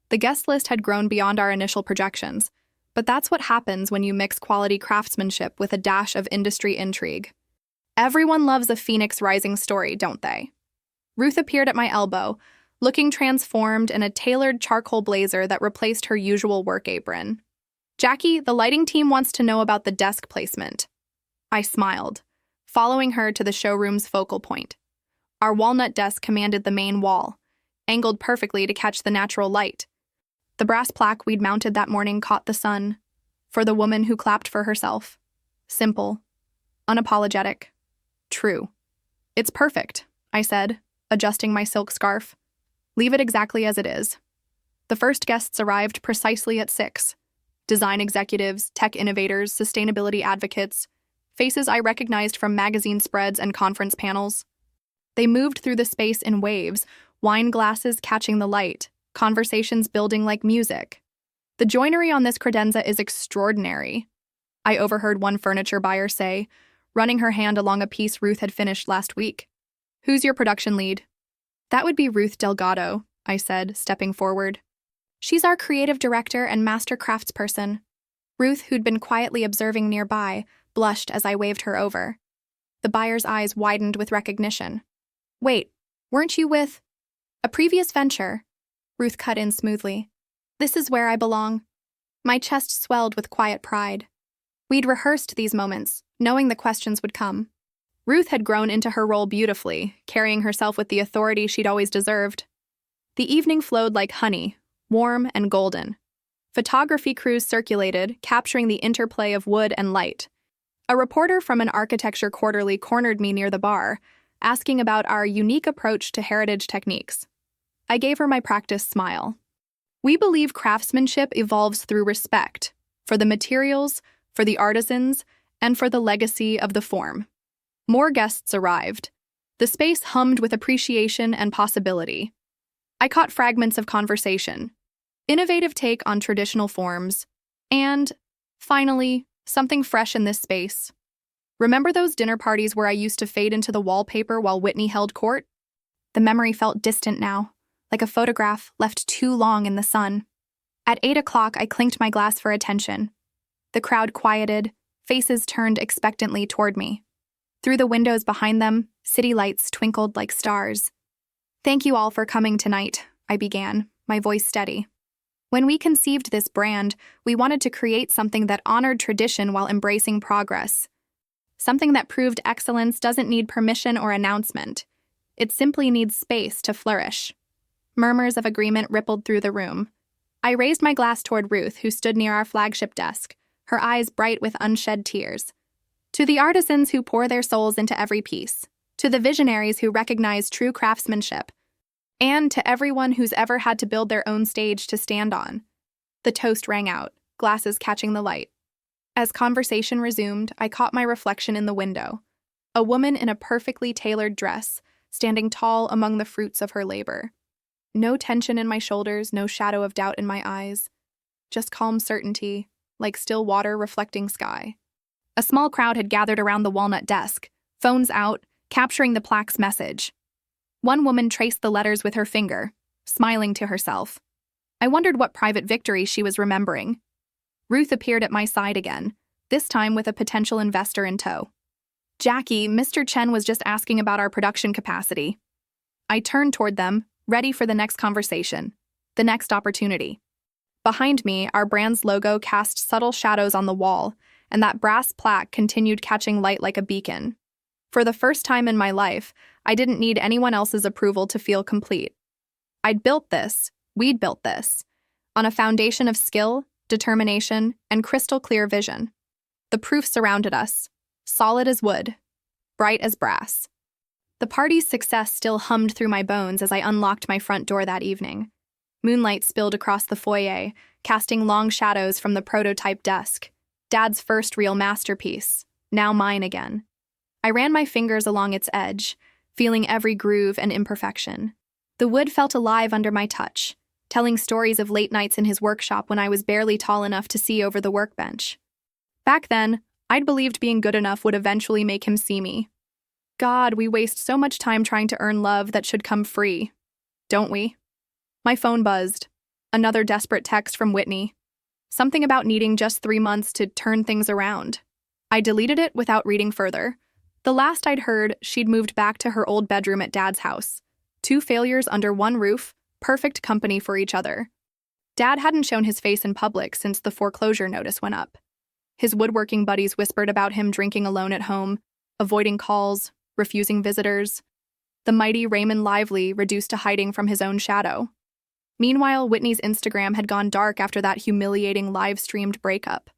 The guest list had grown beyond our initial projections, but that's what happens when you mix quality craftsmanship with a dash of industry intrigue. Everyone loves a phoenix rising story, don't they? Ruth appeared at my elbow, looking transformed in a tailored charcoal blazer that replaced her usual work apron. "Jackie, the lighting team wants to know about the desk placement." I smiled, following her to the showroom's focal point. Our walnut desk commanded the main wall, angled perfectly to catch the natural light. The brass plaque we'd mounted that morning caught the sun, for the woman who clapped for herself. Simple, unapologetic, true. "It's perfect," I said, adjusting my silk scarf. "Leave it exactly as it is." The first guests arrived precisely at 6. Design executives, tech innovators, sustainability advocates, faces I recognized from magazine spreads and conference panels. They moved through the space in waves, wine glasses catching the light, conversations building like music. "The joinery on this credenza is extraordinary," I overheard one furniture buyer say, running her hand along a piece Ruth had finished last week. "Who's your production lead?" "That would be Ruth Delgado," I said, stepping forward. "She's our creative director and master craftsperson." Ruth, who'd been quietly observing nearby, blushed as I waved her over. The buyer's eyes widened with recognition. "Wait, weren't you with—" "A previous venture," Ruth cut in smoothly. "This is where I belong." My chest swelled with quiet pride. We'd rehearsed these moments, knowing the questions would come. Ruth had grown into her role beautifully, carrying herself with the authority she'd always deserved. The evening flowed like honey, warm and golden. Photography crews circulated, capturing the interplay of wood and light. A reporter from an architecture quarterly cornered me near the bar, asking about our unique approach to heritage techniques. I gave her my practiced smile. "We believe craftsmanship evolves through respect, for the materials, for the artisans, and for the legacy of the form." More guests arrived. The space hummed with appreciation and possibility. I caught fragments of conversation, innovative take on traditional forms, and Finally, something fresh in this space. Remember those dinner parties where I used to fade into the wallpaper while Whitney held court? The memory felt distant now, like a photograph left too long in the sun. At 8 o'clock, I clinked my glass for attention. The crowd quieted, faces turned expectantly toward me. Through the windows behind them, city lights twinkled like stars. "Thank you all for coming tonight," I began, my voice steady. "When we conceived this brand, we wanted to create something that honored tradition while embracing progress. Something that proved excellence doesn't need permission or announcement. It simply needs space to flourish." Murmurs of agreement rippled through the room. I raised my glass toward Ruth, who stood near our flagship desk, her eyes bright with unshed tears. "To the artisans who pour their souls into every piece, to the visionaries who recognize true craftsmanship, and to everyone who's ever had to build their own stage to stand on." The toast rang out, glasses catching the light. As conversation resumed, I caught my reflection in the window. A woman in a perfectly tailored dress, standing tall among the fruits of her labor. No tension in my shoulders, no shadow of doubt in my eyes. Just calm certainty, like still water reflecting sky. A small crowd had gathered around the walnut desk, phones out, capturing the plaque's message. One woman traced the letters with her finger, smiling to herself. I wondered what private victory she was remembering. Ruth appeared at my side again, this time with a potential investor in tow. "Jackie, Mr. Chen was just asking about our production capacity." I turned toward them, ready for the next conversation, the next opportunity. Behind me, our brand's logo cast subtle shadows on the wall, and that brass plaque continued catching light like a beacon. For the first time in my life, I didn't need anyone else's approval to feel complete. We'd built this, on a foundation of skill, determination, and crystal-clear vision. The proof surrounded us, solid as wood, bright as brass. The party's success still hummed through my bones as I unlocked my front door that evening. Moonlight spilled across the foyer, casting long shadows from the prototype desk. Dad's first real masterpiece, now mine again. I ran my fingers along its edge, feeling every groove and imperfection. The wood felt alive under my touch, telling stories of late nights in his workshop when I was barely tall enough to see over the workbench. Back then, I'd believed being good enough would eventually make him see me. God, we waste so much time trying to earn love that should come free, don't we? My phone buzzed. Another desperate text from Whitney. Something about needing just 3 months to turn things around. I deleted it without reading further. The last I'd heard, she'd moved back to her old bedroom at Dad's house. 2 failures under one roof, perfect company for each other. Dad hadn't shown his face in public since the foreclosure notice went up. His woodworking buddies whispered about him drinking alone at home, avoiding calls, refusing visitors. The mighty Raymond Lively reduced to hiding from his own shadow. Meanwhile, Whitney's Instagram had gone dark after that humiliating live-streamed breakup.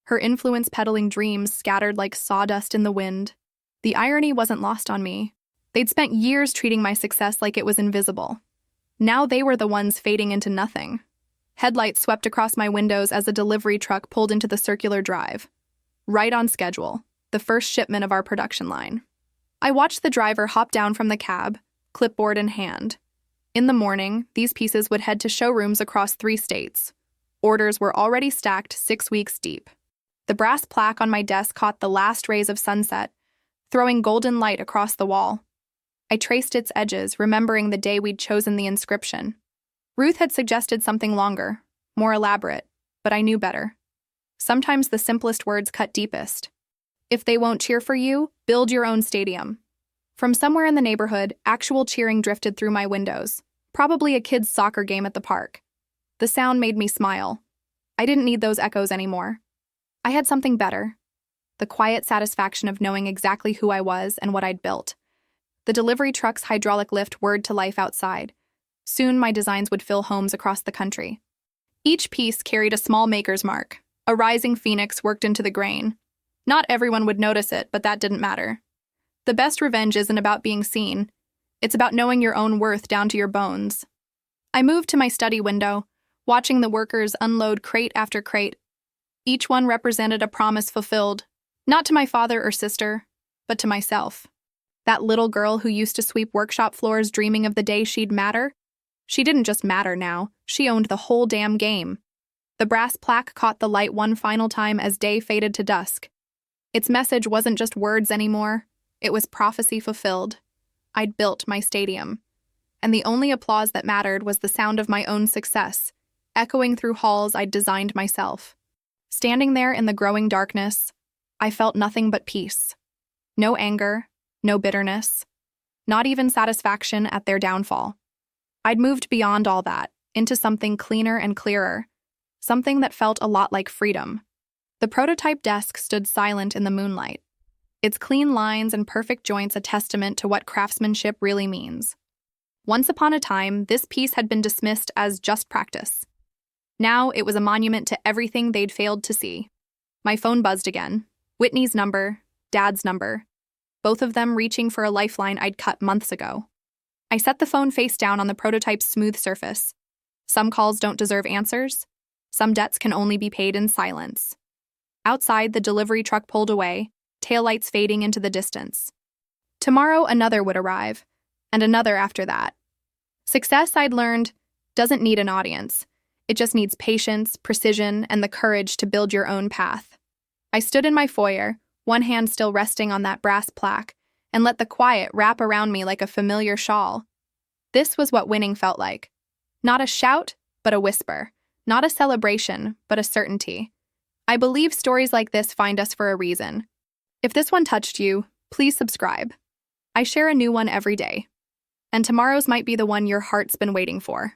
Her influence peddling dreams scattered like sawdust in the wind. The irony wasn't lost on me. They'd spent years treating my success like it was invisible. Now they were the ones fading into nothing. Headlights swept across my windows as a delivery truck pulled into the circular drive. Right on schedule, the first shipment of our production line. I watched the driver hop down from the cab, clipboard in hand. In the morning, these pieces would head to showrooms across 3 states. Orders were already stacked 6 weeks deep. The brass plaque on my desk caught the last rays of sunset, throwing golden light across the wall. I traced its edges, remembering the day we'd chosen the inscription. Ruth had suggested something longer, more elaborate, but I knew better. Sometimes the simplest words cut deepest. If they won't cheer for you, build your own stadium. From somewhere in the neighborhood, actual cheering drifted through my windows, probably a kid's soccer game at the park. The sound made me smile. I didn't need those echoes anymore. I had something better. The quiet satisfaction of knowing exactly who I was and what I'd built. The delivery truck's hydraulic lift whirred to life outside. Soon my designs would fill homes across the country. Each piece carried a small maker's mark, a rising phoenix worked into the grain. Not everyone would notice it, but that didn't matter. The best revenge isn't about being seen. It's about knowing your own worth down to your bones. I moved to my study window, watching the workers unload crate after crate. Each one represented a promise fulfilled, not to my father or sister, but to myself. That little girl who used to sweep workshop floors dreaming of the day she'd matter? She didn't just matter now, she owned the whole damn game. The brass plaque caught the light one final time as day faded to dusk. Its message wasn't just words anymore, it was prophecy fulfilled. I'd built my stadium. And the only applause that mattered was the sound of my own success, echoing through halls I'd designed myself. Standing there in the growing darkness, I felt nothing but peace. No anger, no bitterness, not even satisfaction at their downfall. I'd moved beyond all that, into something cleaner and clearer, something that felt a lot like freedom. The prototype desk stood silent in the moonlight, its clean lines and perfect joints a testament to what craftsmanship really means. Once upon a time, this piece had been dismissed as just practice. Now it was a monument to everything they'd failed to see. My phone buzzed again. Whitney's number, Dad's number, both of them reaching for a lifeline I'd cut months ago. I set the phone face down on the prototype's smooth surface. Some calls don't deserve answers. Some debts can only be paid in silence. Outside, the delivery truck pulled away, taillights fading into the distance. Tomorrow, another would arrive, and another after that. Success, I'd learned, doesn't need an audience. It just needs patience, precision, and the courage to build your own path. I stood in my foyer, one hand still resting on that brass plaque, and let the quiet wrap around me like a familiar shawl. This was what winning felt like. Not a shout, but a whisper. Not a celebration, but a certainty. I believe stories like this find us for a reason. If this one touched you, please subscribe. I share a new one every day. And tomorrow's might be the one your heart's been waiting for.